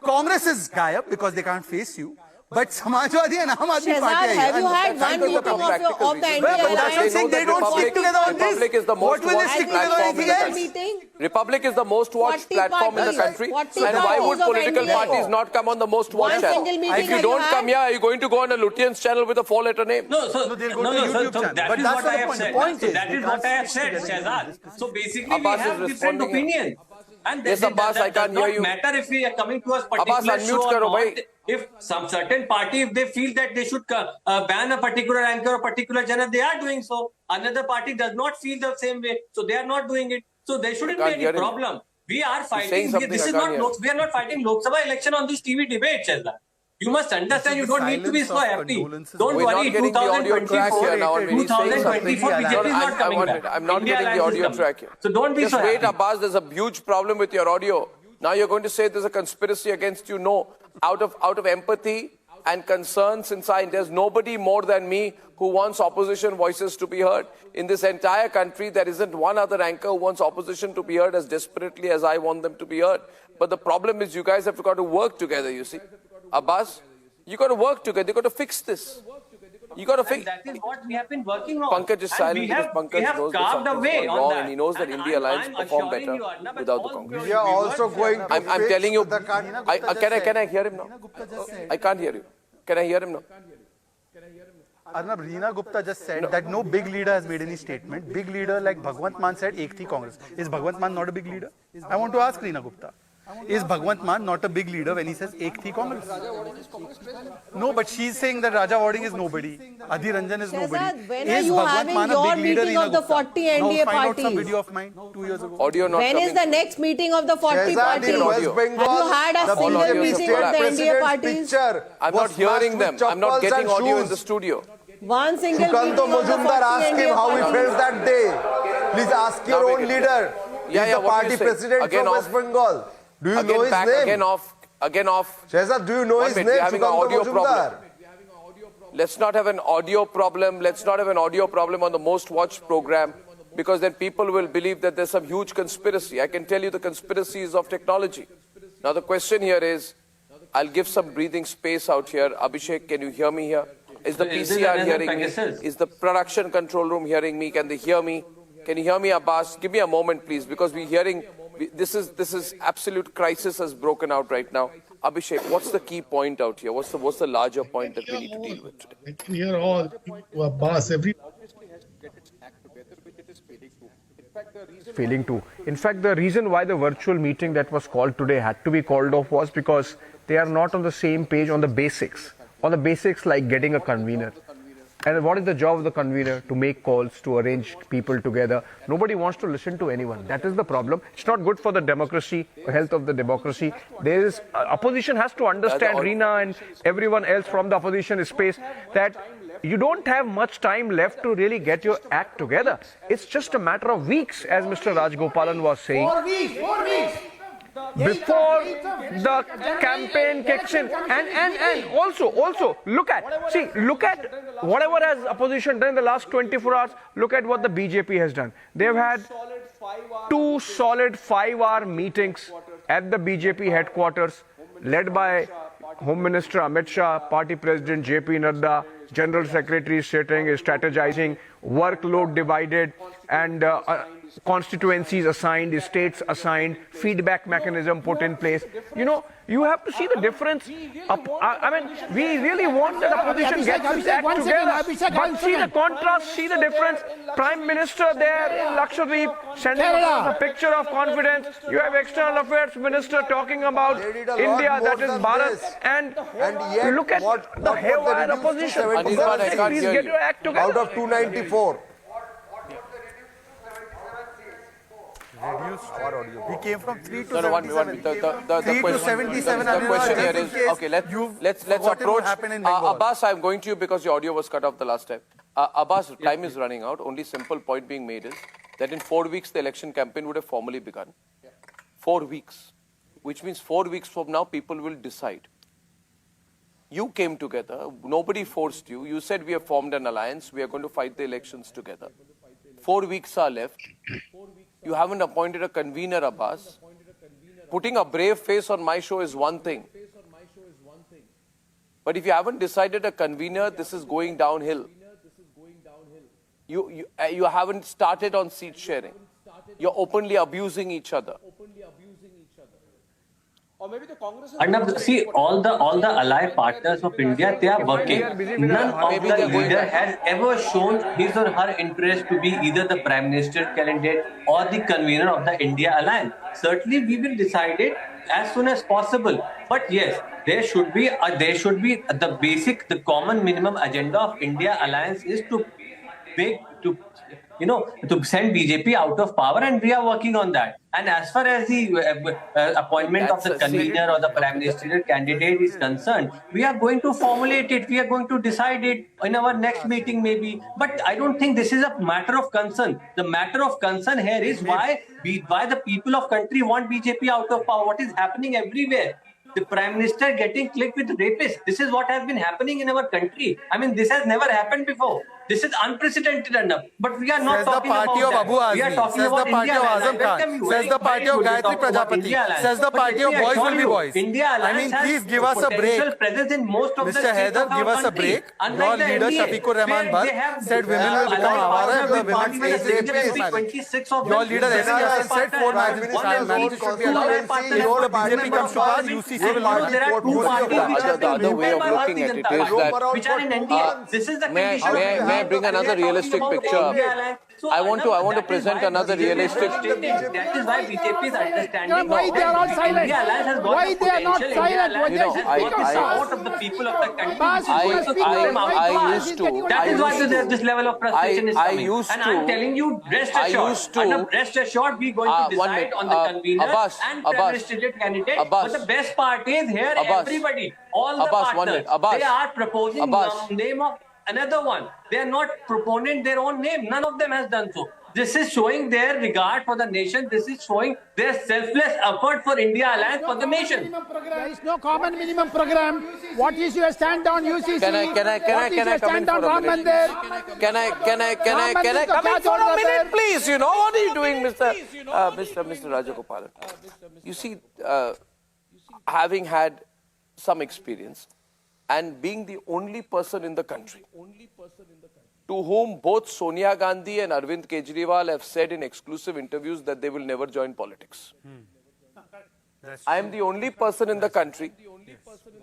Congress is gayab because they can't face you. But Samajwadi and Aam Aadmi Party Have you had one meeting of the NDA alliance? They don't stick together on this. Republic is the most watched platform in the country. Republic is the most watched platform in the country. And why would political parties not come on the most watched channel? If you don't come here, are you going to go on a Lutyens channel with a 4-letter name? No, they'll go to YouTube channel. That is what I have said. That is what I have said, Shehzad. So basically, we have different opinions. And yes, Abbas, I can't hear you. It does not matter if we are coming to a particular Abbas, show unmute or karo, not. bhai. If some certain party, if they feel that they should ban a particular anchor or a particular channel, they are doing so. Another party does not feel the same way, so they are not doing it. So there shouldn't be any problem. We are fighting. This is not. We are not fighting Lok Sabha election on this TV debate, Shehzad. You must understand. You don't need to be so happy. Don't worry. 2024, BJP is not coming back. I'm not getting the audio track here. So don't be so happy. Wait, Abbas, there's a huge problem with your audio. Now you're going to say there's a conspiracy against you. No, out of empathy and concern, since there's nobody more than me who wants opposition voices to be heard. In this entire country, there isn't one other anchor who wants opposition to be heard as desperately as I want them to be heard. But the problem is you guys have got to work together, you see. Abbas, You got to work together. You got to fix this. You got to fix. That is what we have been working on. Pankaj is silent because Pankaj knows that carved a something's way gone on wrong, that. and he knows that India Alliance perform better without the Congress. We are also going to I'm telling you. the Can I hear him now? I can't hear you. Can I hear him now? Arnab, Reena Gupta just said that no big leader has made any statement. Big leader like Bhagwant Mann said, Ek thi Congress. Is Bhagwant Mann not a big leader? I want to ask Reena Gupta. Is Bhagwant Mann not a big leader when he says Ek thi Congress? No, but she's saying that Raja Warding is nobody. Adhi Ranjan is nobody. Shehzad, when is are you Bhagwant having Mann your a big leader? meeting Reena of the Gupta? 40 NDA Now find out some parties? video of mine 2 years ago. Audio not When coming. is the next meeting of the 40 Shehzad, parties? in West Bengal, Have you had a the single BJP meeting state of the NDA president's parties? picture I'm was not hearing smashed them. with I'm not chappals getting and audio in shoes. the studio. One single Sukanto meeting of the 40 Majumdar, ask him NDA how he parties. felt that day. Please ask your Now own make it. leader. Yeah, He's yeah, the what do party you say? president Again from off. West Bengal. Do you know Again his back. name? Again off. Again off. Shehzad, do you know 1 his minute. name? We're having an Sukanto audio Majumdar. problem. Let's not have an audio problem. Let's not have an audio problem on the most watched program, because then people will believe that there's some huge conspiracy. I can tell you the conspiracy is of technology. Now the question here is, I'll give some breathing space out here. Abhishek, can you hear me here? Is the PCR hearing me? Is the production control room hearing me? Can they hear me? Can you hear me, Abbas? Give me a moment, please, because we're hearing. This is absolute crisis has broken out right now. Abhishek, what's the key point out here? What's the larger point that we need to deal with today? I can hear all Abbas, every. Failing to. In fact, the reason why the virtual meeting that was called today had to be called off was because they are not on the same page on the basics. On the basics like getting a convener. And what is the job of the convener? To make calls, to arrange people together. Nobody wants to listen to anyone. That is the problem. It's not good for the democracy, health of the democracy. There is opposition has to understand, Reena and everyone else from the opposition space, that you don't have much time left to really get your act together. It's just a matter of weeks, as Mr. Rajgopalan was saying. 4 weeks, 4 weeks. Before the campaign kicks in, and also look at whatever has opposition done in the last 24 hours. Look at what the BJP has done. They've had 2 solid 5-hour meetings at the BJP headquarters, led by Home Minister Amit Shah, Party President JP Nadda, General Secretary sitting, strategizing, workload divided, and constituencies assigned, states assigned, feedback mechanism put in place. You know, you have to see the difference. I mean, we really want that opposition gets its act together. But see the contrast, see the difference. Prime Minister there in Lakshadweep sending a picture of confidence. You have External Affairs Minister talking about India, that is Bharat. And yet, look at the haywire opposition. Please get your act together. Out of 294. Reduced. We came from 3 to No, 77. the 3 to 77. The question here is, okay, let's approach. Abbas, I'm going to you because your audio was cut off the last time. Abbas, time is running out. Only simple point being made is that in 4 weeks the election campaign would have formally begun. 4 weeks, which means 4 weeks from now people will decide. You came together, nobody forced you. You said we have formed an alliance, we are going to fight the elections together. 4 weeks are left. You haven't appointed a convener, Abbas. Putting a brave face on my show is one thing. But if you haven't decided a convener, this is going downhill. You haven't started on seat sharing. You're openly abusing each other. Arnab, see, all the ally partners of India, they are working. None of the leader has ever shown his or her interest to be either the Prime Minister candidate or the convener of the India Alliance. Certainly, we will decide it as soon as possible. But yes, there should be the basic, the common minimum agenda of India Alliance is to send BJP out of power, and we are working on that. And as far as the appointment of the convener or the Prime Ministerial candidate is concerned, we are going to formulate it. We are going to decide it in our next meeting maybe. But I don't think this is a matter of concern. The matter of concern here is why the people of country want BJP out of power. What is happening everywhere? The Prime Minister getting clicked with rapists. This is what has been happening in our country. I mean, this has never happened before. This is unprecedented enough. But we are not Says the talking party about of that. Abu We are Azmi. talking Says the about party India of Alliance. Azam Khan. Welcome you. Says the party of Very good. Gayatri You talk about Prajapati. India Alliance. Says the But party let of me boys assure will be you, boys. India I Alliance mean, has please give us a break. potential presence in most of the Mr. states Haider, of our give us a country. break. Unlike Your the leader NDA, Shafiqur Rahman where Bhat they have said women will become aware of the women's age rape. 26 of Your them. leader SC said 4 marriages should be allowed. If the BJP comes to power, UCC will not be There are two portfolio. parties The other way of looking at it is that which are in NDA. This is the condition. may I bring another realistic picture? I want to present another realistic. That is why BJP is understanding. Why they are all silent? Why they are not silent? What India Alliance has got the support of the people of the country. I used to. That is why this level of frustration is coming. And I'm telling you, rest assured, we're going to decide on the convener and prime ministerial candidate. But the best part is here, everybody, all the partners, they are proposing the name of another one. They are not proponent their own name. None of them has done so. This is showing their regard for the nation. This is showing their selfless effort for India Alliance for the nation. There is no common minimum program. What is your stand on UCC? Can I come in for a minute? Can I come in for a minute, please? You know, what are you doing, Mr. Rajagopalan? You see, having had some experience and being the only person in the country to whom both Sonia Gandhi and Arvind Kejriwal have said in exclusive interviews that they will never join politics. I am the only person in the country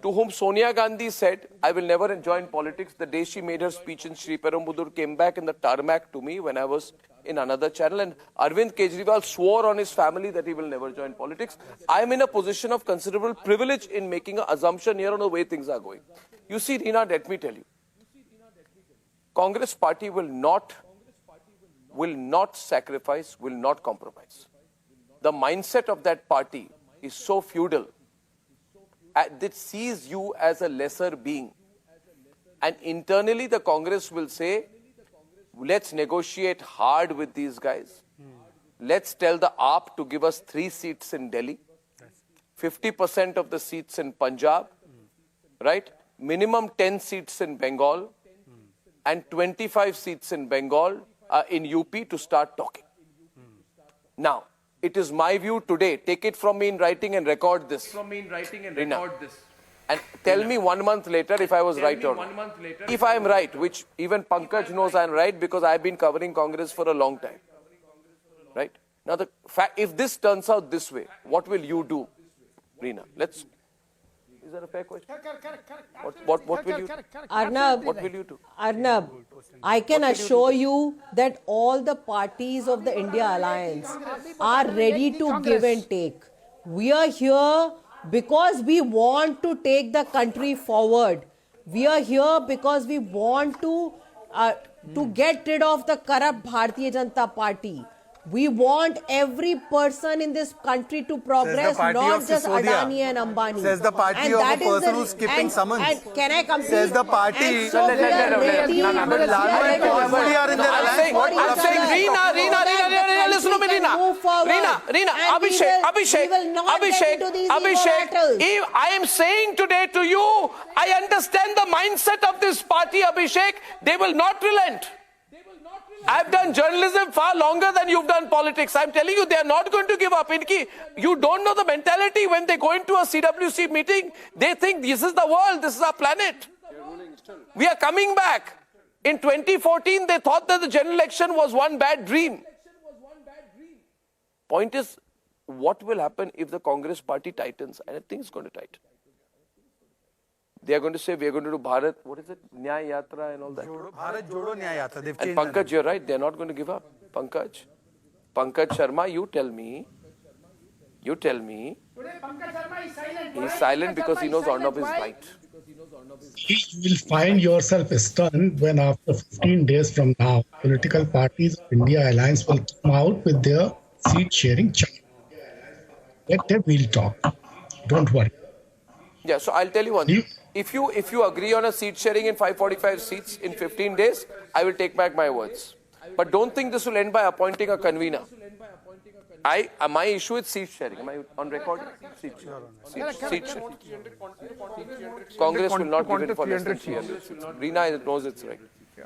to whom Sonia Gandhi said, I will never join politics. The day she made her speech in Sri Perumbudur, came back in the tarmac to me when I was in another channel, and Arvind Kejriwal swore on his family that he will never join politics. I am in a position of considerable privilege in making an assumption here on the way things are going. You see, Reena, let me tell you, Congress party will not sacrifice, will not compromise. The mindset of that party is so feudal that sees you as a lesser being. And internally the Congress will say, let's negotiate hard with these guys. Let's tell the AAP to give us 3 seats in Delhi, 50% of the seats in Punjab, right? Minimum 10 seats in Bengal, and 25 seats in Bengal, in UP to start talking. Now, it is my view today, take it from me in writing and record this. And tell me 1 month later if I was right or not. If I am right, which even Pankaj knows I am right because I have been covering Congress for a long time. Right? Now, the fact, if this turns out this way, what will you do, Reena? Is that a fair question? What will you do? Arnab, what will you do? Arnab, I can assure you that all the parties of the India Alliance are ready to give and take. We are here because we want to take the country forward. We are here because we want to get rid of the corrupt Bharatiya Janata Party. We want every person in this country to progress, not just Adani and Ambani. Says the party and of that a is person who's skipping summons. And can I complete? Says the party. And so we are ready. I'm saying, Reena, listen to me, Reena, Abhishek, I am saying today to you, I understand the mindset of this party, Abhishek. They will not relent. I've done journalism far longer than you've done politics. I'm telling you, they are not going to give up. You don't know the mentality when they go into a CWC meeting. They think this is the world, this is our planet. We are coming back. In 2014, they thought that the general election was one bad dream. Point is, what will happen if the Congress party tightens? And I think it's going to tighten. They are going to say, we are going to do Bharat, what is it? Nyaya Yatra and all that. Bharat Jodo Nyaya Yatra. And Pankaj, you're right, they are not going to give up. Pankaj Sharma, you tell me. Today, Pankaj Sharma is silent. He's silent because he knows Arnab is right. You will find yourself stunned when after 15 days from now, political parties of India Alliance will come out with their seat sharing chart. Let them will talk. Don't worry. Yeah, so I'll tell you one thing. If you agree on a seat sharing in 545 seats in 15 days, I will take back my words. But don't think this will end by appointing a convener. My issue is seat sharing. Am I on record? Seat sharing. Congress will not give in for less than 300 seats. Reena knows it's right.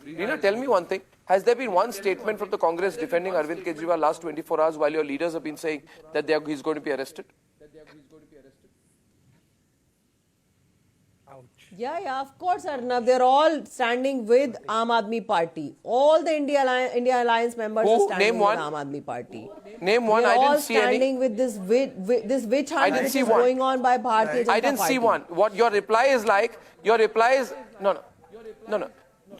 Reena, tell me one thing. Has there been one statement from the Congress defending Arvind Kejriwal last 24 hours while your leaders have been saying that he's going to be arrested? Yeah, of course, Arnab. They're all standing with Aam Aadmi Party. All the India Alliance members are standing with Aam Aadmi Party. Name one. They're I all didn't see any. standing with this witch hunt that is going on by Bharatiya Janata Party. I didn't see one. What your reply is like? Your reply is no.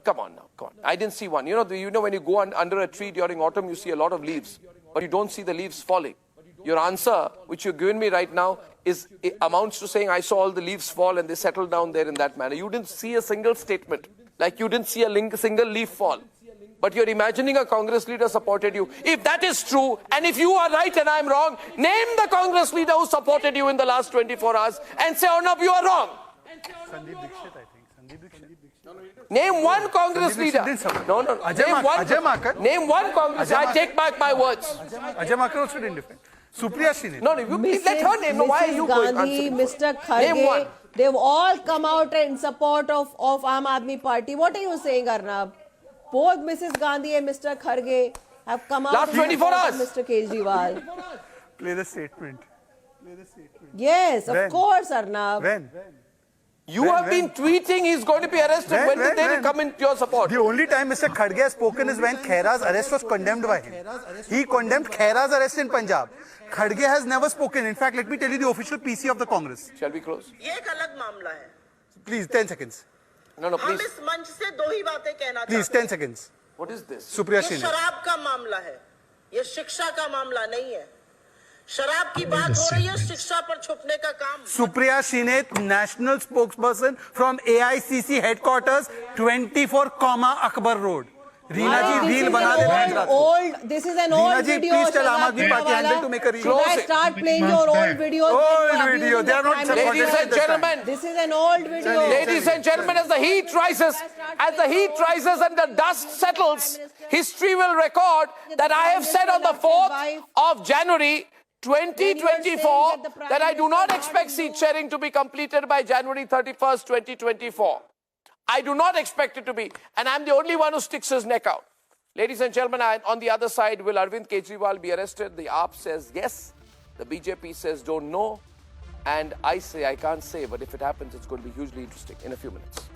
Come on now. I didn't see one. You know when you go under a tree during autumn, you see a lot of leaves, but you don't see the leaves falling. Your answer, which you've given me right now, amounts to saying I saw all the leaves fall and they settled down there in that manner. You didn't see a single statement, like you didn't see a single leaf fall. But you're imagining a Congress leader supported you. If that is true, and if you are right and I'm wrong, name the Congress leader who supported you in the last 24 hours and say, oh no, you are wrong. Name one Congress leader. No. Name one Congress. I take back my words. Ajay Makar also didn't defend. Supriya Shine. No, let her name. Why are you going Gandhi, answering? Mr. Kharge, they've all come out in support of Aam Aadmi Party. What are you saying, Arnab? Both Mrs. Gandhi and Mr. Kharge have come out last 24 hours. Mr. Kejriwal. Play the statement. Yes, of course, Arnab. When? You have been tweeting he's going to be arrested. When did they come into your support? The only time Mr. Kharge has spoken is when Khaira's arrest was condemned by him. He condemned Khaira's arrest in Punjab. Kharge has never spoken. In fact, let me tell you the official PC of the Congress. Shall we close? Please, 10 seconds. No, please. Please, 10 seconds. What is this? Supriya Shine. शराब का मामला है, ये शिक्षा का मामला नहीं है. शराब की बात हो रही है, शिक्षा पर छुपने का काम. Supriya Shine, national spokesperson from AICC headquarters, 24, Akbar Road. Reena ji, reel bana de. This is an old video. Please tell Aam Aadmi Party handle to make a reel. Should I start playing your old videos? Old video. They are not supported. Ladies and gentlemen, this is an old video. Ladies and gentlemen, as the heat rises and the dust settles, history will record that I have said on the 4th of January 2024 that I do not expect seat sharing to be completed by January 31st, 2024. I do not expect it to be. And I'm the only one who sticks his neck out. Ladies and gentlemen, on the other side, will Arvind Kejriwal be arrested? The AAP says yes. The BJP says don't know. And I say I can't say, but if it happens, it's going to be hugely interesting in a few minutes.